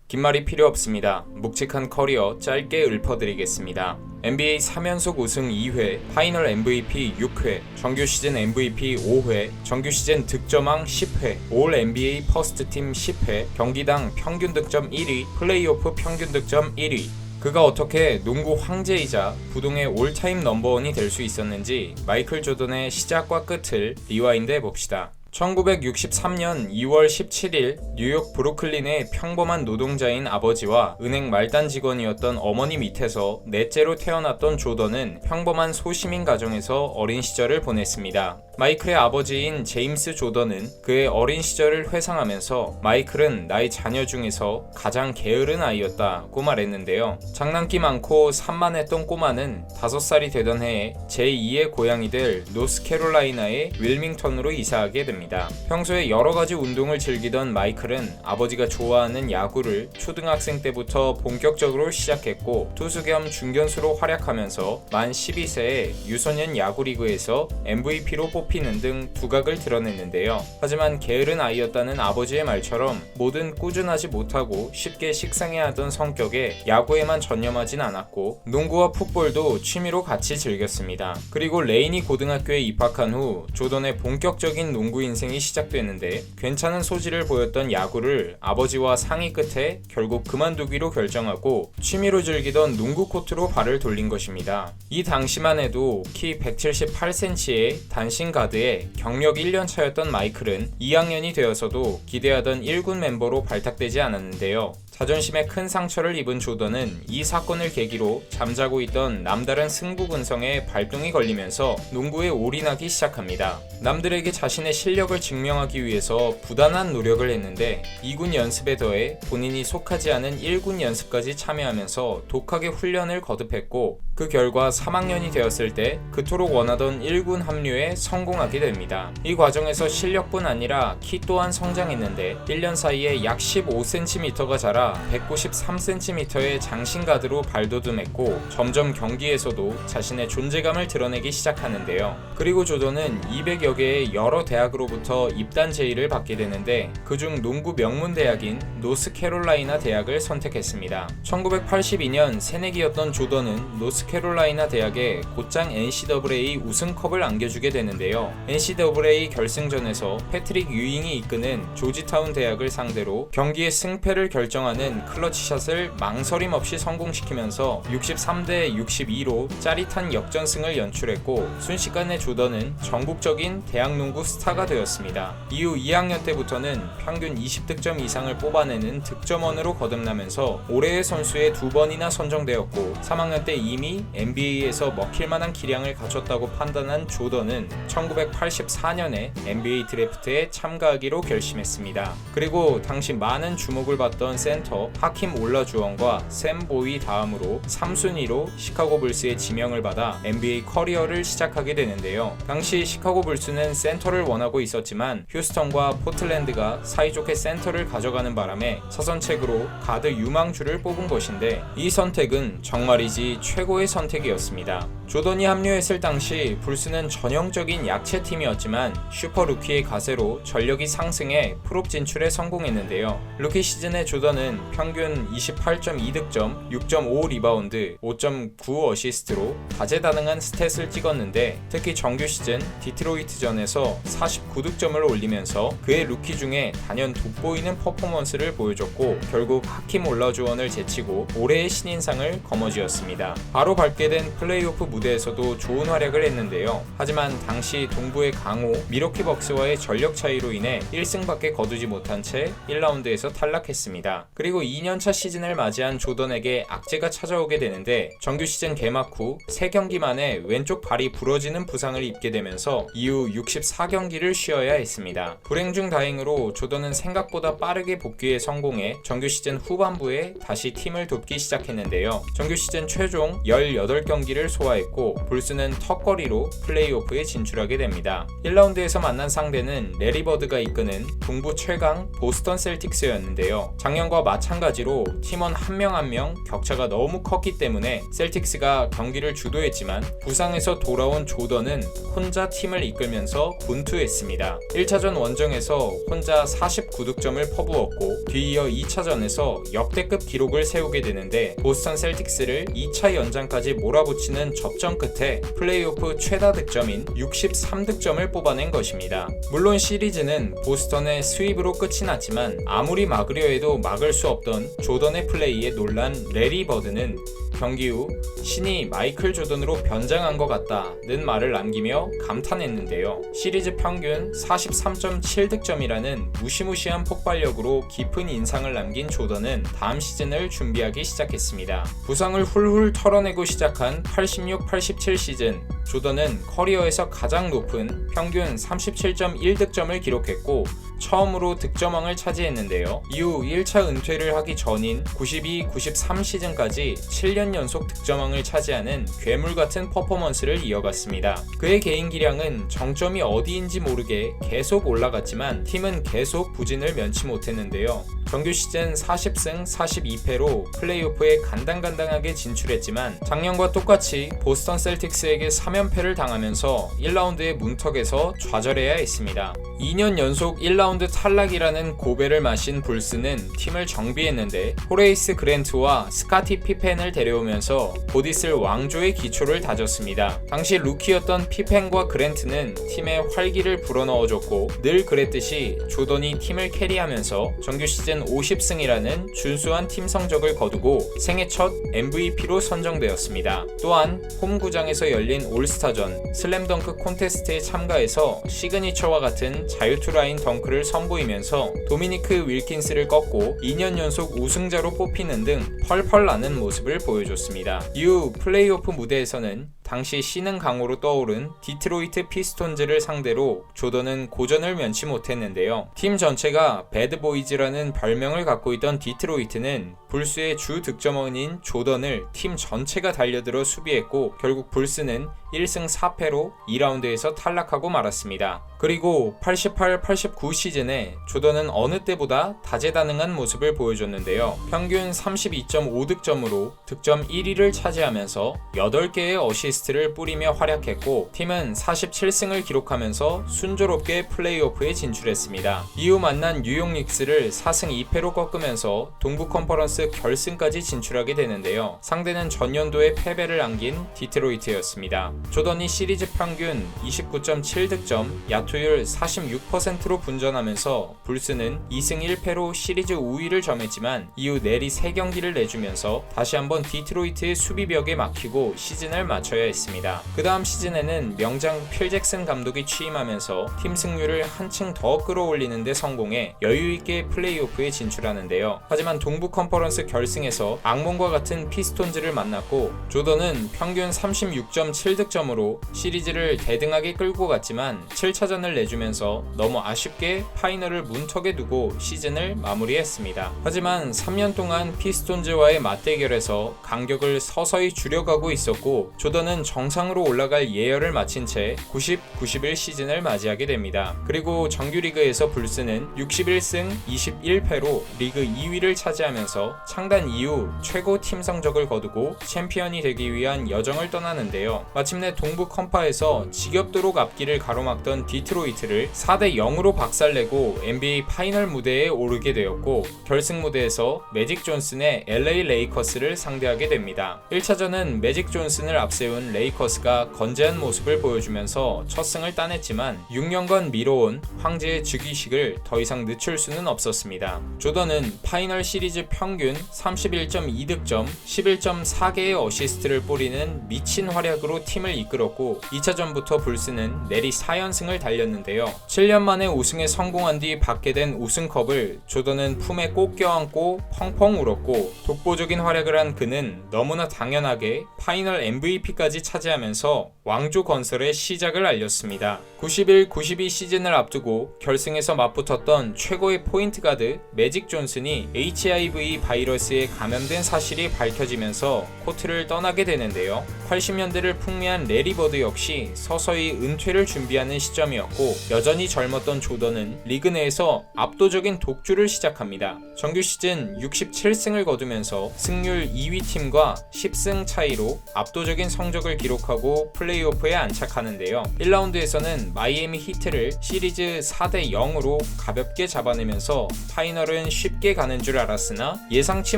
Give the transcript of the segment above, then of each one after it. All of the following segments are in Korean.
긴 말이 필요 없습니다. 묵직한 커리어 짧게 읊어드리겠습니다. NBA 3연속 우승 2회, 파이널 MVP 6회, 정규 시즌 MVP 5회, 정규 시즌 득점왕 10회, 올 NBA 퍼스트팀 10회, 경기당 평균 득점 1위, 플레이오프 평균 득점 1위. 그가 어떻게 농구 황제이자 부동의 올타임 넘버원이 될 수 있었는지 마이클 조던의 시작과 끝을 리와인드 해봅시다. 1963년 2월 17일 뉴욕 브루클린의 평범한 노동자인 아버지와 은행 말단 직원이었던 어머니 밑에서 넷째로 태어났던 조던은 평범한 소시민 가정에서 어린 시절을 보냈습니다. 마이클의 아버지인 제임스 조던은 그의 어린 시절을 회상하면서 마이클은 나의 자녀 중에서 가장 게으른 아이였다고 말했는데요. 장난기 많고 산만했던 꼬마는 5살이 되던 해에 제2의 고향이 될 노스캐롤라이나의 윌밍턴으로 이사하게 됩니다. 평소에 여러가지 운동을 즐기던 마이클은 아버지가 좋아하는 야구를 초등학생 때부터 본격적으로 시작했고 투수 겸 중견수로 활약하면서 만 12세에 유소년 야구리그에서 MVP로 뽑히는 등 두각을 드러냈는데요. 하지만 게으른 아이였다는 아버지의 말처럼 뭐든 꾸준하지 못하고 쉽게 식상해하던 성격에 야구에만 전념하진 않았고 농구와 풋볼도 취미로 같이 즐겼습니다. 그리고 레이니 고등학교에 입학한 후 조던의 본격적인 농구 인생이 시작됐는데 괜찮은 소질을 보였던 야구를 아버지와 상의 끝에 결국 그만두기로 결정하고 취미로 즐기던 농구 코트로 발을 돌린 것입니다. 이 당시만 해도 키 178cm의 단신 가드에 경력 1년 차였던 마이클은 2학년이 되어서도 기대하던 1군 멤버로 발탁되지 않았는데요. 자존심에 큰 상처를 입은 조던은 이 사건을 계기로 잠자고 있던 남다른 승부 근성에 발동이 걸리면서 농구에 올인하기 시작합니다. 남들에게 자신의 실력을 증명하기 위해서 부단한 노력을 했는데 2군 연습에 더해 본인이 속하지 않은 1군 연습까지 참여하면서 독하게 훈련을 거듭했고 그 결과 3학년이 되었을 때 그토록 원하던 1군 합류에 성공하게 됩니다. 이 과정에서 실력뿐 아니라 키 또한 성장했는데 1년 사이에 약 15cm가 자라 193cm의 장신 가드로 발돋움했고 점점 경기에서도 자신의 존재감을 드러내기 시작하는데요. 그리고 조던은 200여 개의 여러 대학으로부터 입단 제의를 받게 되는데 그중 농구 명문 대학인 노스캐롤라이나 대학을 선택했습니다. 1982년 새내기였던 조던은 노스캐롤라이나 대학에 곧장 NCAA 우승컵을 안겨주게 되는데요. NCAA 결승전에서 패트릭 유잉이 이끄는 조지타운 대학을 상대로 경기의 승패를 결정하는 클러치샷을 망설임 없이 성공시키면서 63대 62로 짜릿한 역전승을 연출했고 순식간에 조던은 전국적인 대학농구 스타가 되었습니다. 이후 2학년 때부터는 평균 20득점 이상을 뽑아내는 득점원으로 거듭나면서 올해의 선수에 2번이나 선정되었고 3학년 때 이미 NBA에서 먹힐만한 기량을 갖췄다고 판단한 조던은 1984년에 NBA 드래프트에 참가하기로 결심했습니다. 그리고 당시 많은 주목을 받던 센터 하킴 올라주원과 샘 보이 다음으로 3순위로 시카고 불스의 지명을 받아 NBA 커리어를 시작하게 되는데요. 당시 시카고 불스는 센터를 원하고 있었지만 휴스턴과 포틀랜드가 사이좋게 센터를 가져가는 바람에 차선책으로 가드 유망주를 뽑은 것인데 이 선택은 정말이지 최고의 선택이었습니다. 조던이 합류했을 당시 불스는 전형적인 약체팀이었지만 슈퍼 루키의 가세로 전력이 상승해 프롭 진출에 성공했는데요. 루키 시즌의 조던은 평균 28.2득점, 6.5 리바운드, 5.9 어시스트로 다재다능한 스탯을 찍었는데 특히 정규 시즌 디트로이트전에서 49득점을 올리면서 그의 루키 중에 단연 돋보이는 퍼포먼스를 보여줬고 결국 하킴 올라주원을 제치고 올해의 신인상을 거머쥐었습니다. 바로 밟게 된 플레이오프 무대에서도 좋은 활약을 했는데요. 하지만 당시 동부의 강호 미러키 벅스와의 전력 차이로 인해 1승밖에 거두지 못한 채 1라운드에서 탈락했습니다. 그리고 2년차 시즌을 맞이한 조던에게 악재가 찾아오게 되는데 정규 시즌 개막 후 3경기 만에 왼쪽 발이 부러지는 부상을 입게 되면서 이후 64경기를 쉬어야 했습니다. 불행 중 다행으로 조던은 생각보다 빠르게 복귀에 성공해 정규 시즌 후반부에 다시 팀을 돕기 시작했는데요. 정규 시즌 최종 18경기를 소화했고 기록했고 불스는 턱걸이로 플레이오프에 진출하게 됩니다. 1라운드에서 만난 상대는 레리 버드가 이끄는 동부 최강 보스턴 셀틱스였는데요. 작년과 마찬가지로 팀원 한 명 한 명 격차가 너무 컸기 때문에 셀틱스가 경기를 주도했지만 부상에서 돌아온 조던은 혼자 팀을 이끌면서 분투했습니다. 1차전 원정에서 혼자 49득점을 퍼부었고 뒤이어 2차전에서 역대급 기록을 세우게 되는데 보스턴 셀틱스를 2차 연장까지 몰아붙이는 접전 끝에 플레이오프 최다 득점인 63득점을 뽑아낸 것입니다. 물론 시리즈는 보스턴의 스윕으로 끝이 났지만 아무리 막으려 해도 막을 수 없던 조던의 플레이에 놀란 레리 버드는 경기 후 신이 마이클 조던으로 변장한 것 같다는 말을 남기며 감탄했는데요. 시리즈 평균 43.7득점이라는 무시무시한 폭발력으로 깊은 인상을 남긴 조던은 다음 시즌을 준비하기 시작했습니다. 부상을 훌훌 털어내고 시작한 86-87 시즌, 조던은 커리어에서 가장 높은 평균 37.1득점을 기록했고 처음으로 득점왕을 차지했는데요. 이후 1차 은퇴를 하기 전인 92-93 시즌까지 7년 연속 득점왕을 차지하는 괴물같은 퍼포먼스를 이어갔습니다. 그의 개인 기량은 정점이 어디인지 모르게 계속 올라갔지만 팀은 계속 부진을 면치 못했는데요. 정규 시즌 40승 42패로 플레이오프에 간당간당하게 진출했지만 작년과 똑같이 보스턴 셀틱스에게 3연패를 당하면서 1라운드의 문턱에서 좌절해야 했습니다. 2년 연속 1라운드 탈락이라는 고배를 마신 불스는 팀을 정비했는데 호레이스 그랜트와 스카티 피펜을 데려오면서 곧 있을 왕조의 기초를 다졌습니다. 당시 루키였던 피펜과 그랜트는 팀에 활기를 불어넣어줬고 늘 그랬듯이 조던이 팀을 캐리하면서 정규 시즌 50승이라는 준수한 팀 성적을 거두고 생애 첫 MVP로 선정되었습니다. 또한 홈구장에서 열린 올스타전 슬램덩크 콘테스트에 참가해서 시그니처와 같은 자유투라인 덩크를 선보이면서 도미니크 윌킨스를 꺾고 2년 연속 우승자로 뽑히는 등 펄펄 나는 모습을 보여줬습니다. 이후 플레이오프 무대에서는 당시 신흥 강호로 떠오른 디트로이트 피스톤즈를 상대로 조던은 고전을 면치 못했는데요. 팀 전체가 배드보이즈라는 별명을 갖고 있던 디트로이트는 불스의 주 득점원인 조던을 팀 전체가 달려들어 수비했고 결국 불스는 1승 4패로 2라운드에서 탈락하고 말았습니다. 그리고 88-89 시즌에 조던은 어느 때보다 다재다능한 모습을 보여줬는데요. 평균 32.5득점으로 득점 1위를 차지하면서 8개의 어시스트를 뿌리며 활약했고 팀은 47승을 기록하면서 순조롭게 플레이오프에 진출했습니다. 이후 만난 뉴욕 닉스를 4승 2패로 꺾으면서 동부 컨퍼런스 결승까지 진출하게 되는데요. 상대는 전년도에 패배를 안긴 디트로이트였습니다. 조던이 시리즈 평균 29.7득점, 야투율 46%로 분전하면서 불스는 2승 1패로 시리즈 우위를 점했지만 이후 내리 3경기를 내주면서 다시 한번 디트로이트의 수비벽에 막히고 시즌을 마쳐야 했습니다. 그 다음 시즌에는 명장 필 잭슨 감독이 취임하면서 팀 승률을 한층 더 끌어올리는 데 성공해 여유있게 플레이오프에 진출하는데요. 하지만 동부 컨퍼런스 결승에서 악몽과 같은 피스톤즈를 만났고 조던은 평균 36.7득점으로 시리즈를 대등하게 끌고 갔지만 7차전을 내주면서 너무 아쉽게 파이널을 문턱에 두고 시즌을 마무리했습니다. 하지만 3년 동안 피스톤즈와의 맞대결에서 간격을 서서히 줄여가고 있었고 조던은 정상으로 올라갈 예열을 마친 채 90-91 시즌을 맞이하게 됩니다. 그리고 정규리그에서 불스는 61승 21패로 리그 2위를 차지하면서 창단 이후 최고 팀 성적을 거두고 챔피언이 되기 위한 여정을 떠나는데요. 마침내 동부 컴파에서 지겹도록 앞길을 가로막던 디트로이트를 4-0으로 박살내고 NBA 파이널 무대에 오르게 되었고 결승 무대에서 매직 존슨의 LA 레이커스를 상대하게 됩니다. 1차전은 매직 존슨을 앞세운 레이커스가 건재한 모습을 보여주면서 첫 승을 따냈지만 6년간 미뤄온 황제의 즉위식을 더 이상 늦출 수는 없었습니다. 조던은 파이널 시리즈 평균 31.2득점, 11.4개의 어시스트를 뿌리는 미친 활약으로 팀을 이끌었고 2차전부터 불스는 내리 4연승을 달렸는데요. 7년 만에 우승에 성공한 뒤 받게 된 우승컵을 조던은 품에 꼭 껴안고 펑펑 울었고 독보적인 활약을 한 그는 너무나 당연하게 파이널 MVP까지 차지하면서 왕조 건설의 시작을 알렸습니다. 91-92 시즌을 앞두고 결승에서 맞붙었던 최고의 포인트 가드 매직 존슨이 HIV 바이러스에 감염된 사실이 밝혀지면서 코트를 떠나게 되는데요. 80년대를 풍미한 레리 버드 역시 서서히 은퇴를 준비하는 시점이었고, 여전히 젊었던 조던은 리그 내에서 압도적인 독주를 시작합니다. 정규 시즌 67승을 거두면서 승률 2위 팀과 10승 차이로 압도적인 성적을 기록하고 플레이오프에 안착하는데요. 1라운드에서는 마이애미 히트를 시리즈 4대 0으로 가볍게 잡아내면서 파이널은 쉽게 가는 줄 알았으나 예상치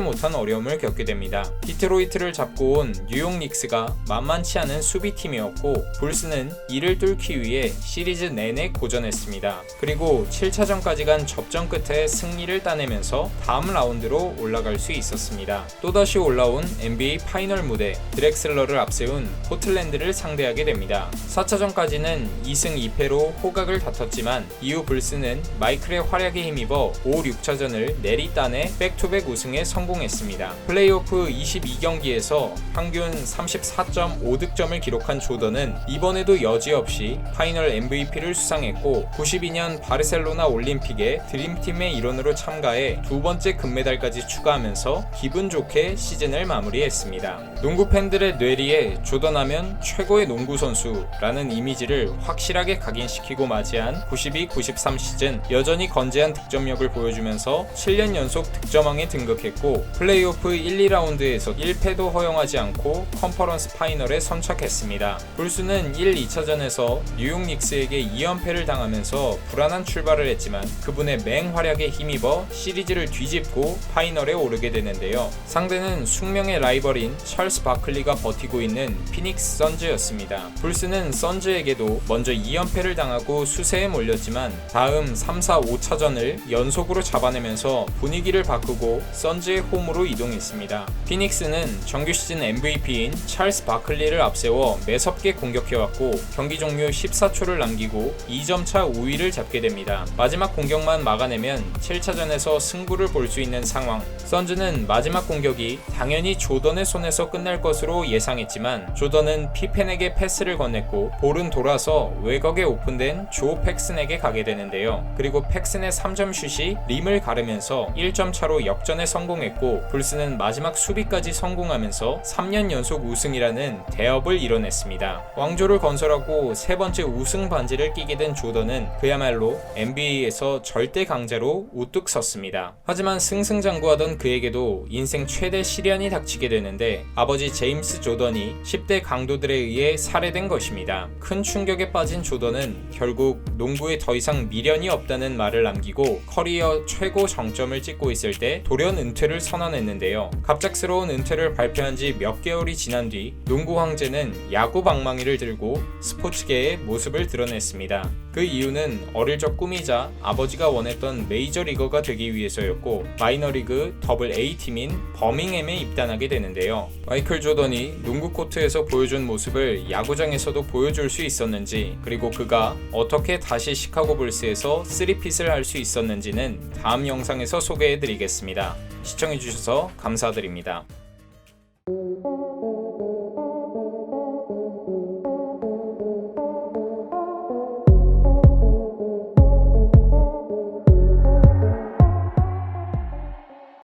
못한 어려움을 겪게 됩니다. 디트로이트를 잡고 온 뉴욕 닉스가 만만치 않은 수비팀이었고, 불스는 이를 뚫기 위해 시리즈 내내 고전했습니다. 그리고 7차전까지 간 접전 끝에 승리를 따내면서 다음 라운드로 올라갈 수 있었습니다. 또다시 올라온 NBA 파이널 무대, 드렉슬러를 앞세운 포틀랜드를 상대하게 됩니다. 4차전까지는 2승 2패로 호각을 다퉜지만 이후 불스는 마이클의 활약에 힘입어 5, 6차전을 내리 따내 백투백 우승에 성공했습니다. 플레이오프 22경기에서 평균 34.5득점을 기록한 조던은 이번에도 여지없이 파이널 MVP를 수상했고, 92년 바르셀로나 올림픽에 드림팀의 일원으로 참가해 두 번째 금메달까지 추가하면서 기분 좋게 시즌을 마무리했습니다. 농구 팬들의 뇌리에 조던하면 최고의 농구 선수라는 이미지를 확실하게 각인시키고 맞이한 92-93 시즌, 여전히 건재한 득점력을 보여주면서 7년 연속 득점왕에 등극했고, 플레이오프 1, 2라운드에서 1패도 허용하지 않고 컨퍼런스 파이널에 선착했습니다. 불스는 1, 2차전에서 뉴욕 닉스에게 2연패를 당하면서 불안한 출발을 했지만 그분의 맹활약에 힘입어 시리즈를 뒤집고 파이널에 오르게 되는데요. 상대는 숙명의 라이벌인 찰스 바클리가 버티고 있는 피닉스 선즈였습니다. 불스는 선즈에게도 먼저 2연패를 당하고 수세에 몰렸지만 다음 3, 4, 5차전을 연속으로 잡아내면서 분위기를 바꾸고 선즈의 홈으로 이동했습니다. 피닉스는 정규 시즌 MVP인 찰스 바클리를 앞세워 매섭게 공격해왔고, 경기 종료 14초를 남기고 2점차 우위를 잡게 됩니다. 마지막 공격만 막아내면 7차전에서 승부를 볼 수 있는 상황. 선즈는 마지막 공격이 당연히 조던의 손에서 끝날 것으로 예상했지만 조던은 피펜에게 패스를 건넸고 볼은 돌아서 외곽에 오픈된 조 팩슨에게 가게 되는데요. 그리고 팩슨의 3점 슛이 림을 가르면서 1점 차로 역전에 성공했고, 불스는 마지막 수비까지 성공하면서 3년 연속 우승이라는 대업을 이뤄냈습니다. 왕조를 건설하고 세 번째 우승 반지를 끼게 된 조던은 그야말로 NBA에서 절대 강자로 우뚝 섰습니다. 하지만 승승장구하던 그에게도 인생 최대 시련이 닥치게 되는데, 아버지 제임스 조던이 10대 강도들에 의해 살해된 것입니다. 큰 충격에 빠진 조던은 결국 농구에 더 이상 미련이 없다는 말을 남기고 커리어 최고 정점을 찍고 있을 때 돌연 은퇴를 선언했는데요. 갑작스러운 은퇴를 발표한 지 몇 개월이 지난 뒤 농구 황제는 야구 방망이를 들고 스포츠계의 모습을 드러냈습니다. 그 이유는 어릴 적 꿈이자 아버지가 원했던 메이저리거가 되기 위해서였고, 마이너리그 AA 팀인 버밍햄에 입단하게 되는데요. 마이클 조던이 농구 코트에서 보여준 모습을 야구장에서도 보여줄 수 있었는지, 그리고 그가 어떻게 다시 시카고 불스에서 3핏을 할 수 있었는지는 다음 영상에서 소개해드리겠습니다. 시청해주셔서 감사드립니다.